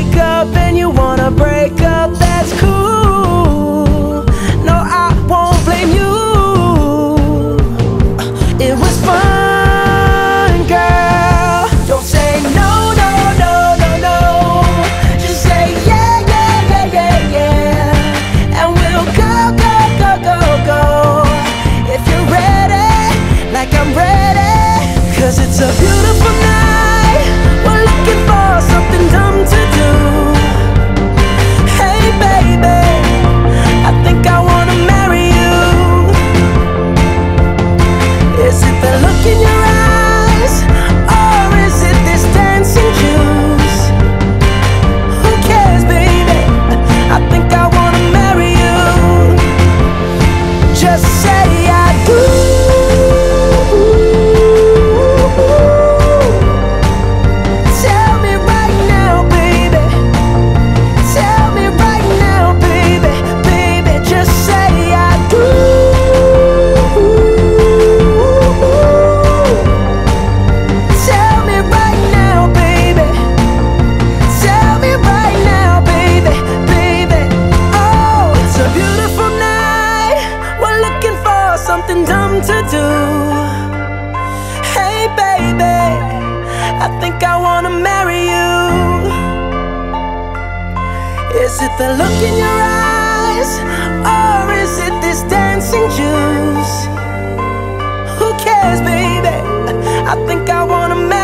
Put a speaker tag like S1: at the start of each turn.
S1: wake up and you wanna break up, that's cool. No, I won't blame you. It was fun, girl. Don't say no, no, no, no, no. Just say yeah, yeah, yeah, yeah, yeah. And we'll go, go, go, go, go. If you're ready, like I'm ready. 'Cause it's a beautiful night. We're looking for something dumb to do. Hey baby, I think I wanna marry you. Is it the look in your eyes, or is it this dancing juice? Who cares, baby? I think I wanna marry you. Just say I do. Tell me right now, baby. Tell me right now, baby. Baby, just say I do. Tell me right now, baby. Tell me right now, baby. Baby, oh, it's a beautiful night. We're looking for something dumb to do. Hey baby, I think I wanna marry you. Is it the look in your eyes, or is it this dancing juice? Who cares, baby? I think I wanna marry you.